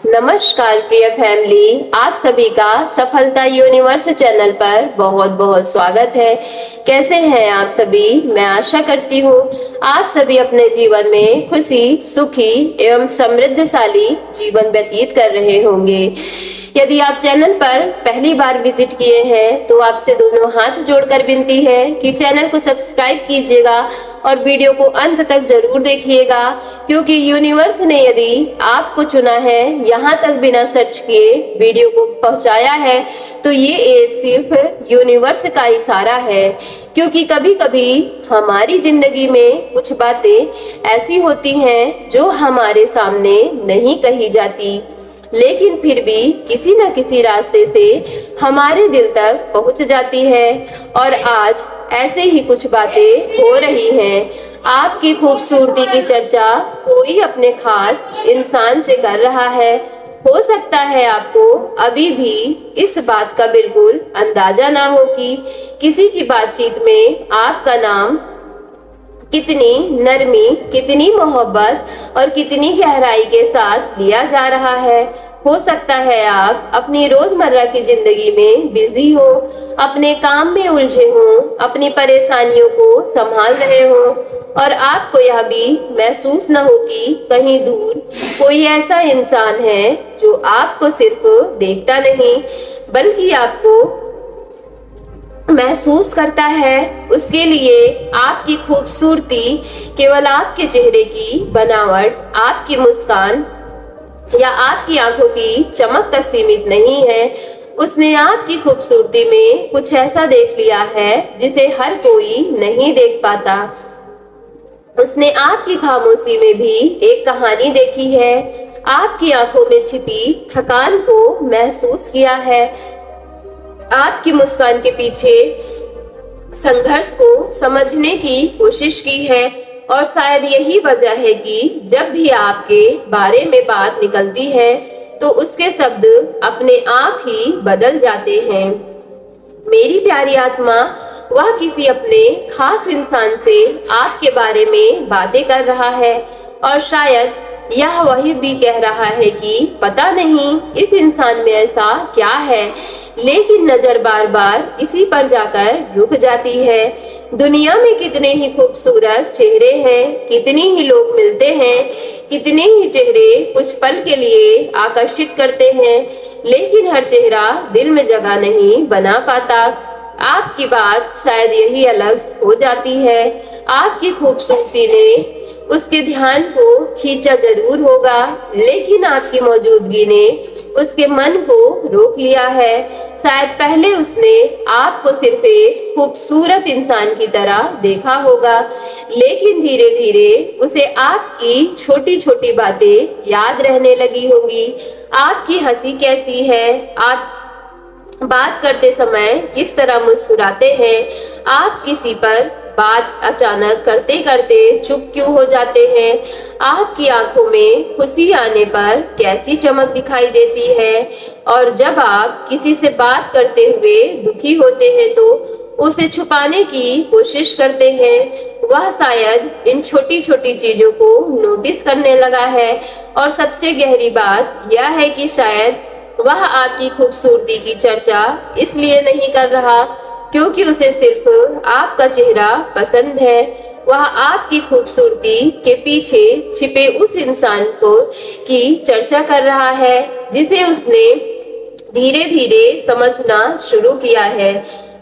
नमस्कार प्रिय फैमिली, आप सभी का सफलता यूनिवर्स चैनल पर बहुत बहुत स्वागत है। कैसे हैं आप सभी? मैं आशा करती हूँ आप सभी अपने जीवन में खुशी, सुखी एवं समृद्धशाली जीवन व्यतीत कर रहे होंगे। यदि आप चैनल पर पहली बार विजिट किए हैं तो आपसे दोनों हाथ जोड़कर विनती है कि चैनल को सब्सक्राइब कीजिएगा और वीडियो को अंत तक जरूर देखिएगा, क्योंकि यूनिवर्स ने यदि आपको चुना है, यहाँ तक बिना सर्च किए वीडियो को पहुंचाया है, तो ये एक सिर्फ यूनिवर्स का इशारा है। क्योंकि कभी कभी हमारी जिंदगी में कुछ बातें ऐसी होती हैं जो हमारे सामने नहीं कही जाती, लेकिन फिर भी किसी न किसी रास्ते से हमारे दिल तक पहुंच जाती है। और आज ऐसे ही कुछ बातें हो रही हैं। आपकी खूबसूरती की चर्चा कोई अपने खास इंसान से कर रहा है। हो सकता है आपको अभी भी इस बात का बिल्कुल अंदाजा ना हो कि किसी की बातचीत में आपका नाम कितनी नरमी, कितनी मोहब्बत और कितनी गहराई के साथ लिया जा रहा है। हो सकता है आप अपनी रोजमर्रा की जिंदगी में बिजी हो, अपने काम में उलझे हो, अपनी परेशानियों को संभाल रहे हो और आपको यह भी महसूस न हो कि कहीं दूर कोई ऐसा इंसान है जो आपको सिर्फ देखता नहीं बल्कि आपको महसूस करता है। उसके लिए आपकी खूबसूरती केवल आपके चेहरे की बनावट, आपकी मुस्कान या आपकी आंखों की चमक तक सीमित नहीं है। उसने आपकी खूबसूरती में कुछ ऐसा देख लिया है जिसे हर कोई नहीं देख पाता। उसने आपकी खामोशी में भी एक कहानी देखी है, आपकी आंखों में छिपी थकान को महसूस किया है, आपकी मुस्कान के पीछे संघर्ष को समझने की कोशिश की है। और शायद यही वजह है कि जब भी आपके बारे में बात निकलती है तो उसके शब्द अपने आप ही बदल जाते हैं। मेरी प्यारी आत्मा, वह किसी अपने खास इंसान से आपके बारे में बातें कर रहा है और शायद यह वही भी कह रहा है कि पता नहीं इस इंसान में ऐसा क्या है, लेकिन नजर बार बार इसी पर जाकर रुक जाती है। दुनिया में कितने ही खूबसूरत चेहरे हैं, कितने ही लोग मिलते हैं, कितने ही चेहरे कुछ पल के लिए आकर्षित करते हैं, लेकिन हर चेहरा दिल में जगह नहीं बना पाता। आपकी बात शायद यही अलग हो जाती है। आपकी खूबसूरती ने उसके ध्यान को खींचा जरूर होगा, लेकिन आपकी मौजूदगी ने उसके मन को रोक लिया है। शायद पहले उसने आपको सिर्फ एक खूबसूरत इंसान की तरह देखा होगा, लेकिन धीरे धीरे उसे आपकी छोटी छोटी बातें याद रहने लगी होंगी। आपकी हंसी कैसी है, आप बात करते समय किस तरह मुस्कुराते हैं, आप किसी पर बात अचानक करते करते चुप क्यों हो जाते हैं, आपकी आंखों में खुशी आने पर कैसी चमक दिखाई देती है, और जब आप किसी से बात करते हुए दुखी होते हैं तो उसे छुपाने की कोशिश करते हैं। वह शायद इन छोटी छोटी चीजों को नोटिस करने लगा है। और सबसे गहरी बात यह है कि शायद वह आपकी खूबसूरती की चर्चा इसलिए नहीं कर रहा क्योंकि उसे सिर्फ आपका चेहरा पसंद है। वह आपकी खूबसूरती के पीछे छिपे उस इंसान को की चर्चा कर रहा है जिसे उसने धीरे धीरे समझना शुरू किया है।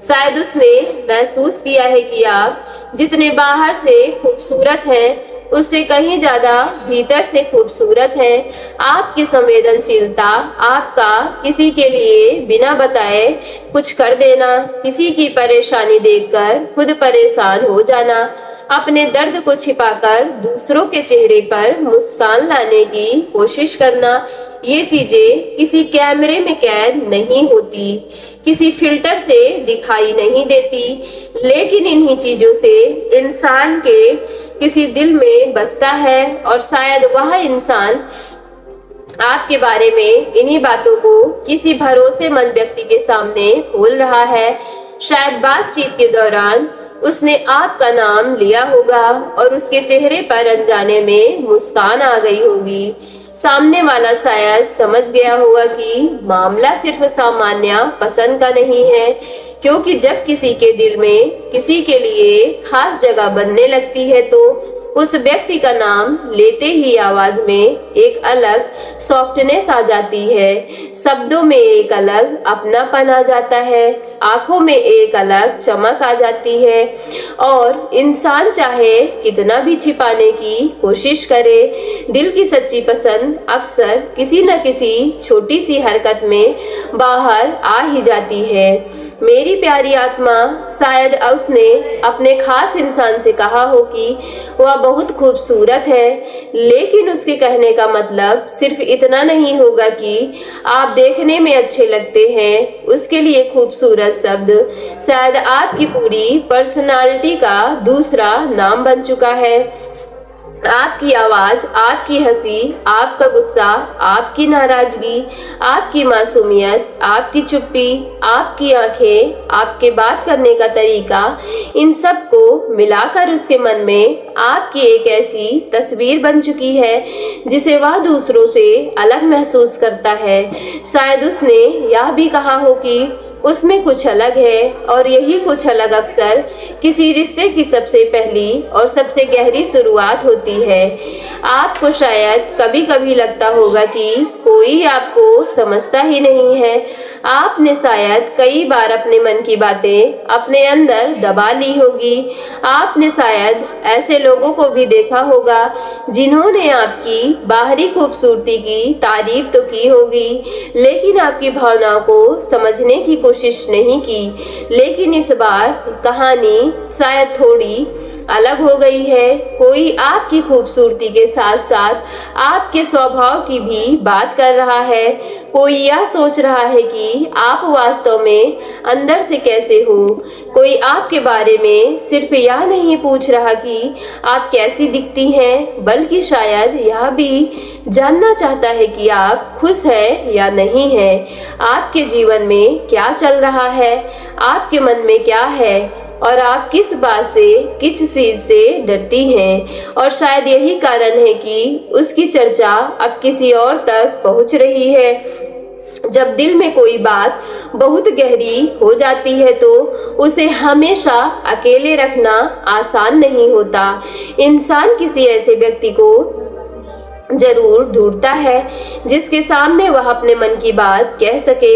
शायद उसने महसूस किया है कि आप जितने बाहर से खूबसूरत हैं, उससे कहीं ज्यादा भीतर से खूबसूरत है। आपकी संवेदनशीलता, आपका किसी के लिए बिना बताए कुछ कर देना, किसी की परेशानी देखकर खुद परेशान हो जाना, अपने दर्द को छिपाकर दूसरों के चेहरे पर मुस्कान लाने की कोशिश करना, ये चीजें किसी कैमरे में कैद नहीं होती, किसी फिल्टर से दिखाई नहीं देती, लेकिन इन्हीं चीजों से इंसान के किसी दिल में बसता है। और शायद वह इंसान आपके बारे में इन्हीं बातों को किसी भरोसेमंद व्यक्ति के सामने खोल रहा है। शायद बातचीत के दौरान उसने आपका नाम लिया होगा और उसके चेहरे पर अनजाने में मुस्कान आ गई होगी। सामने वाला शायद समझ गया होगा कि मामला सिर्फ सामान्य पसंद का नहीं है, क्योंकि जब किसी के दिल में किसी के लिए खास जगह बनने लगती है तो उस व्यक्ति का नाम लेते ही आवाज में एक अलग सॉफ्टनेस आ जाती है, शब्दों में एक अलग अपनापन आ जाता है, आंखों में एक अलग चमक आ जाती है। और इंसान चाहे कितना भी छिपाने की कोशिश करे, दिल की सच्ची पसंद अक्सर किसी न किसी छोटी सी हरकत में बाहर आ ही जाती है। मेरी प्यारी आत्मा, शायद उसने अपने खास इंसान से कहा हो कि वह बहुत खूबसूरत है, लेकिन उसके कहने का मतलब सिर्फ इतना नहीं होगा कि आप देखने में अच्छे लगते हैं। उसके लिए खूबसूरत शब्द शायद आपकी पूरी पर्सनालिटी का दूसरा नाम बन चुका है। आपकी आवाज, आपकी हंसी, आपका गुस्सा, आपकी नाराजगी, आपकी मासूमियत, आपकी चुप्पी, आपकी आंखें, आपके बात करने का तरीका, इन सब को मिलाकर उसके मन में आपकी एक ऐसी तस्वीर बन चुकी है जिसे वह दूसरों से अलग महसूस करता है। शायद उसने यह भी कहा हो कि उसमें कुछ अलग है, और यही कुछ अलग अक्सर किसी रिश्ते की सबसे पहली और सबसे गहरी शुरुआत होती है। आपको शायद कभी कभी लगता होगा कि कोई आपको समझता ही नहीं है। आपने शायद कई बार अपने मन की बातें अपने अंदर दबा ली होगी। आपने शायद ऐसे लोगों को भी देखा होगा जिन्होंने आपकी बाहरी खूबसूरती की तारीफ तो की होगी, लेकिन आपकी भावनाओं को समझने की कोशिश नहीं की। लेकिन इस बार कहानी शायद थोड़ी अलग हो गई है। कोई आपकी खूबसूरती के साथ साथ आपके स्वभाव की भी बात कर रहा है। कोई यह सोच रहा है कि आप वास्तव में अंदर से कैसे हो। कोई आपके बारे में सिर्फ यह नहीं पूछ रहा कि आप कैसी दिखती हैं, बल्कि शायद यह भी जानना चाहता है कि आप खुश हैं या नहीं हैं। आपके जीवन में क्या चल रहा है, आपके मन में क्या है, और आप किस बात से, किस चीज से डरती हैं। और शायद यही कारण है कि उसकी चर्चा अब किसी और तक पहुंच रही है। जब दिल में कोई बात बहुत गहरी हो जाती है तो उसे हमेशा अकेले रखना आसान नहीं होता। इंसान किसी ऐसे व्यक्ति को जरूर ढूंढता है जिसके सामने वह अपने मन की बात कह सके।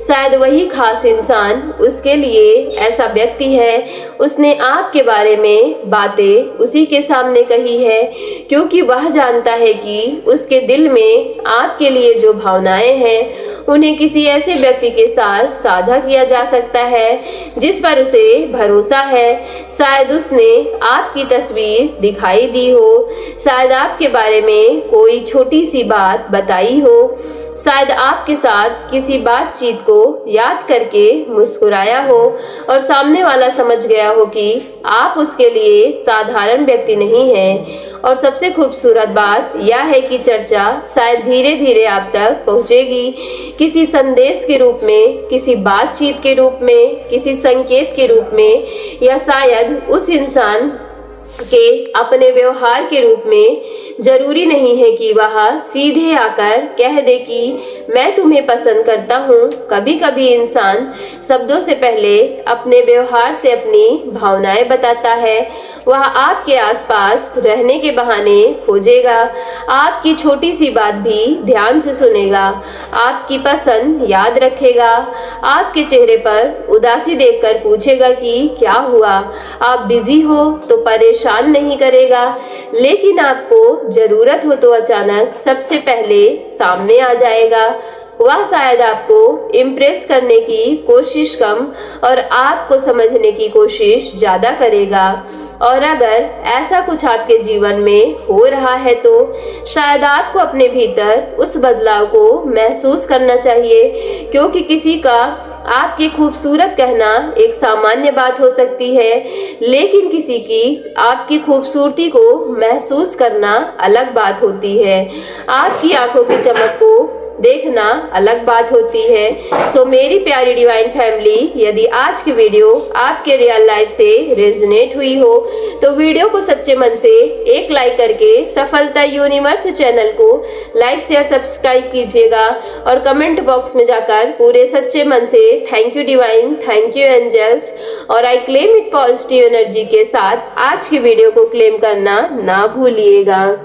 शायद वही खास इंसान उसके लिए ऐसा व्यक्ति है। उसने आपके बारे में बातें उसी के सामने कही है, क्योंकि वह जानता है कि उसके दिल में आपके लिए जो भावनाएं हैं उन्हें किसी ऐसे व्यक्ति के साथ साझा किया जा सकता है जिस पर उसे भरोसा है। शायद उसने आपकी तस्वीर दिखाई दी हो, शायद आपके बारे में कोई छोटी सी बात बताई हो, शायद आपके साथ किसी बातचीत को याद करके मुस्कुराया हो, और सामने वाला समझ गया हो कि आप उसके लिए साधारण व्यक्ति नहीं हैं। और सबसे खूबसूरत बात यह है कि चर्चा शायद धीरे धीरे आप तक पहुंचेगी, किसी संदेश के रूप में, किसी बातचीत के रूप में, किसी संकेत के रूप में, या शायद उस इंसान के अपने व्यवहार के रूप में। जरूरी नहीं है कि वह सीधे आकर कह दे कि मैं तुम्हें पसंद करता हूँ। कभी कभी इंसान शब्दों से पहले अपने व्यवहार से अपनी भावनाएं बताता है। वह आपके आसपास रहने के बहाने खोजेगा, आपकी छोटी सी बात भी ध्यान से सुनेगा, आपकी पसंद याद रखेगा, आपके चेहरे पर उदासी देखकर पूछेगा कि क्या हुआ। आप बिजी हो तो परेशान नहीं करेगा, लेकिन आपको जरूरत हो तो अचानक सबसे पहले सामने आ जाएगा। वह शायद आपको इम्प्रेस करने की कोशिश कम और आपको समझने की कोशिश ज्यादा करेगा। और अगर ऐसा कुछ आपके जीवन में हो रहा है तो शायद आपको अपने भीतर उस बदलाव को महसूस करना चाहिए, क्योंकि किसी का आपकी खूबसूरत कहना एक सामान्य बात हो सकती है, लेकिन किसी की आपकी खूबसूरती को महसूस करना अलग बात होती है। आपकी आंखों की चमक को देखना अलग बात होती है। सो मेरी प्यारी डिवाइन फैमिली, यदि आज की वीडियो आपके रियल लाइफ से रेजोनेट हुई हो तो वीडियो को सच्चे मन से एक लाइक करके सफलता यूनिवर्स चैनल को लाइक शेयर सब्सक्राइब कीजिएगा और कमेंट बॉक्स में जाकर पूरे सच्चे मन से thank you divine, thank you angels और I claim it positive energy के साथ आज की वीडियो को क्लेम करना ना भूलिएगा।